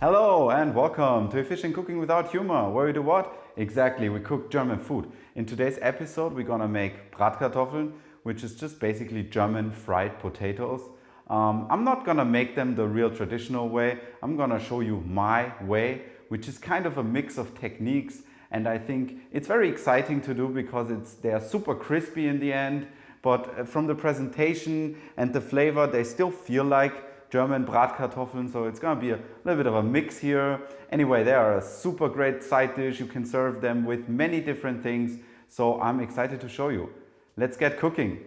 Hello and welcome to Fish and Cooking Without Humor, where we do what? Exactly, we cook German food. In today's episode we're gonna make Bratkartoffeln, which is just basically German fried potatoes. I'm not gonna make them the real traditional way. I'm gonna show you my way, which is kind of a mix of techniques, and I think it's very exciting to do because they are super crispy in the end, but from the presentation and the flavor they still feel like German Bratkartoffeln, so it's gonna be a little bit of a mix here. Anyway, they are a super great side dish. You can serve them with many different things, so I'm excited to show you. Let's get cooking.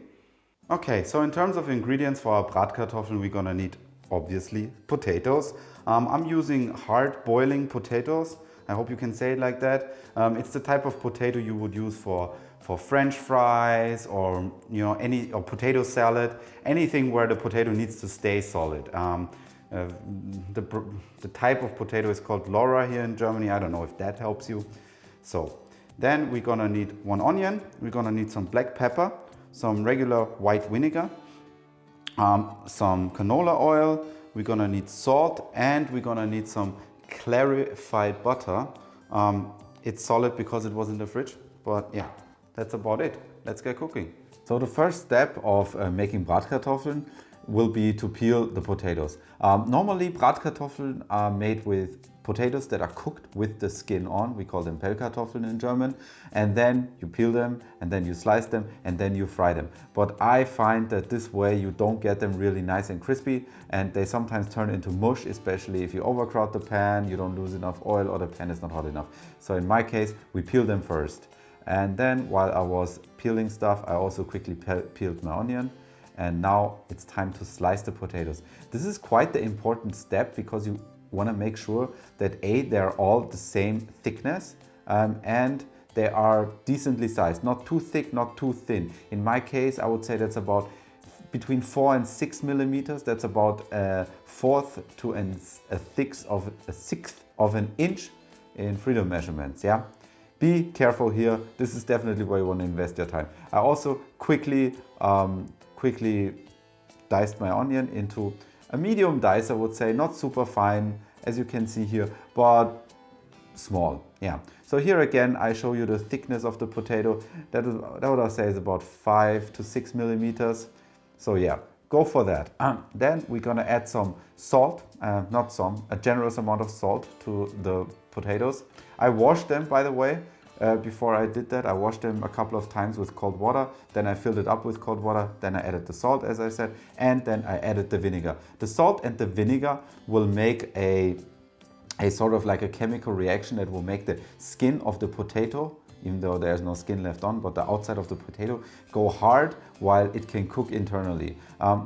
Okay, so in terms of ingredients for our Bratkartoffeln, we're gonna need obviously potatoes. I'm using hard boiling potatoes. I hope you can say it like that. It's the type of potato you would use for French fries or or potato salad, anything where the potato needs to stay solid. The type of potato is called Laura here in Germany. I don't know if that helps you. So then we're gonna need one onion. We're gonna need some black pepper, some regular white vinegar, some canola oil. We're gonna need salt, and we're gonna need some clarified butter. It's solid because it was in the fridge, but yeah, that's about it. Let's get cooking. So the first step of making Bratkartoffeln will be to peel the potatoes. Normally Bratkartoffeln are made with potatoes that are cooked with the skin on. We call them Pellkartoffeln in German. And then you peel them, and then you slice them, and then you fry them. But I find that this way you don't get them really nice and crispy, and they sometimes turn into mush, especially if you overcrowd the pan, you don't lose enough oil, or the pan is not hot enough. So in my case, we peel them first. And then while I was peeling stuff, I also quickly peeled my onion. And now it's time to slice the potatoes. This is quite the important step because you want to make sure that they're all the same thickness, and they are decently sized, not too thick, not too thin. In my case, I would say that's about between 4 and 6 millimeters. That's about a fourth to a sixth of an inch in freedom measurements. Yeah. Be careful here. This is definitely where you want to invest your time. I also quickly diced my onion into a medium dice, I would say, not super fine, as you can see here, but small. Yeah. So here again, I show you the thickness of the potato. That would I say is about 5 to 6 millimeters. So yeah, go for that. Then we're gonna add some salt, a generous amount of salt to the potatoes. I washed them, by the way. Before I did that, I washed them a couple of times with cold water. Then I filled it up with cold water. Then I added the salt, as I said, and then I added the vinegar. The salt and the vinegar will make a sort of like a chemical reaction that will make the skin of the potato, even though there's no skin left on, but the outside of the potato, go hard while it can cook internally.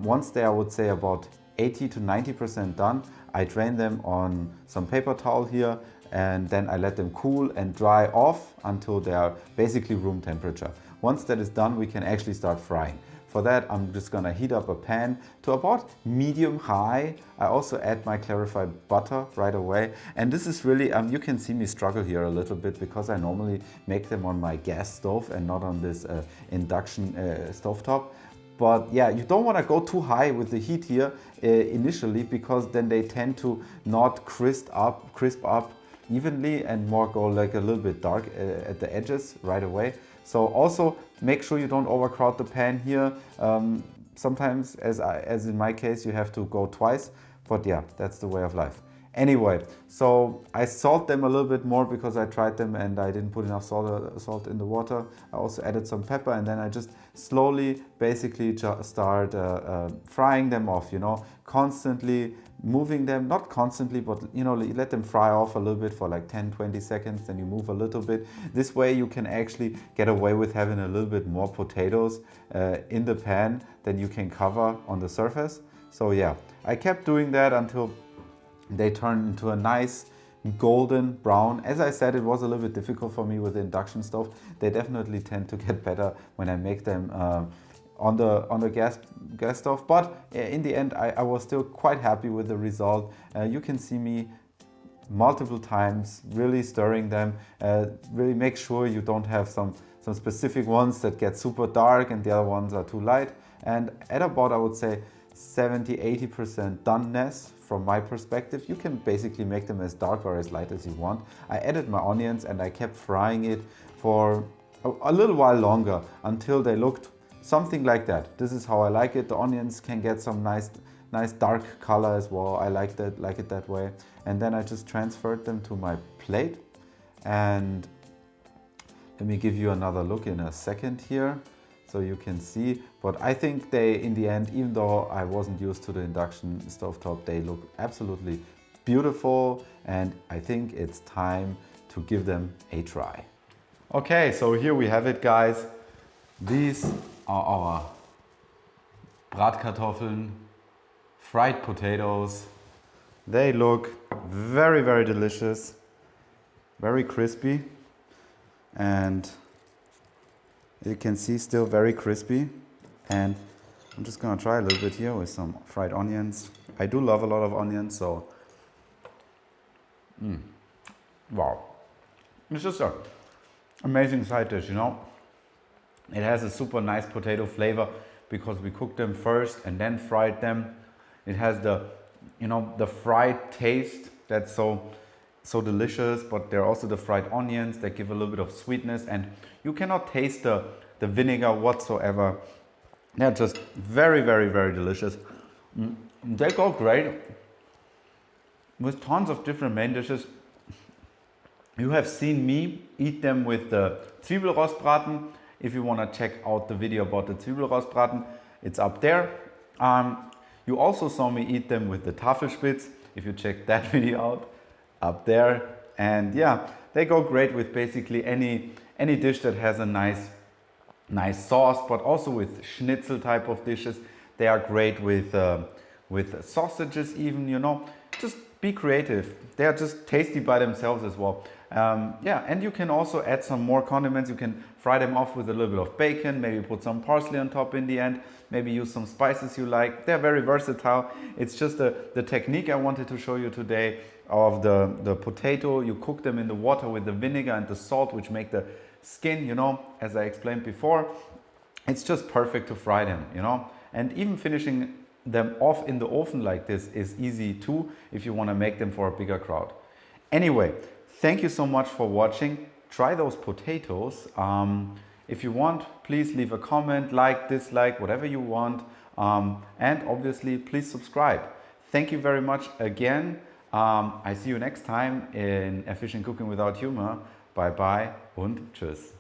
Once they are, I would say, about 80 to 90% done, I drain them on some paper towel here, and then I let them cool and dry off until they are basically room temperature. Once that is done, we can actually start frying. For that, I'm just gonna heat up a pan to about medium high. I also add my clarified butter right away. And this is really, you can see me struggle here a little bit because I normally make them on my gas stove and not on this induction stovetop. But yeah, you don't want to go too high with the heat here initially, because then they tend to not crisp up evenly and more go like a little bit dark at the edges right away. So also make sure you don't overcrowd the pan here. Sometimes, as in my case, you have to go twice, but yeah, that's the way of life. Anyway, so I salt them a little bit more because I tried them and I didn't put enough salt in the water. I also added some pepper, and then I just slowly basically start frying them off, constantly moving them, not constantly, but let them fry off a little bit for like 10-20 seconds, then you move a little bit. This way you can actually get away with having a little bit more potatoes in the pan than you can cover on the surface. So yeah, I kept doing that until they turn into a nice golden brown. As I said, it was a little bit difficult for me with the induction stove. They definitely tend to get better when I make them on the gas stove, but in the end I was still quite happy with the result. You can see me multiple times really stirring them. Really make sure you don't have some some specific ones that get super dark and the other ones are too light. And at about, I would say, 70–80% doneness from my perspective. You can basically make them as dark or as light as you want. I added my onions and I kept frying it for a little while longer until they looked something like that. This is how I like it. The onions can get some nice dark color as well. I like it that way. And then I just transferred them to my plate. And let me give you another look in a second here, so you can see. But I think they, in the end, even though I wasn't used to the induction stovetop, they look absolutely beautiful. And I think it's time to give them a try. Okay, so here we have it, guys. These are our Bratkartoffeln, fried potatoes. They look very, very delicious, very crispy, and you can see still very crispy. And I'm just gonna try a little bit here with some fried onions. I do love a lot of onions, so wow, it's just an amazing side dish, you know. It has a super nice potato flavor because we cooked them first and then fried them. It has the, you know, the fried taste that's so delicious, but there are also the fried onions that give a little bit of sweetness, and you cannot taste the vinegar whatsoever. They're just very, very, very delicious. They go great with tons of different main dishes. You have seen me eat them with the Zwiebelrostbraten. If you want to check out the video about the Zwiebelrostbraten, it's up there. You also saw me eat them with the Tafelspitz. If you check that video out, up there. And yeah, they go great with basically any dish that has a nice sauce, but also with schnitzel type of dishes. They are great with sausages even, you know. Just be creative. They are just tasty by themselves as well. Yeah, and you can also add some more condiments. You can fry them off with a little bit of bacon, maybe put some parsley on top in the end, maybe use some spices you like. They're very versatile. It's just the technique I wanted to show you today of the potato. You cook them in the water with the vinegar and the salt, which make the skin, you know, as I explained before. It's just perfect to fry them, you know. And even finishing them off in the oven like this is easy too, if you want to make them for a bigger crowd. Anyway, thank you so much for watching. Try those potatoes. If you want, please leave a comment, like, dislike, whatever you want. And obviously, please subscribe. Thank you very much again. I see you next time in Efficient Cooking Without Humor. Bye bye und tschüss.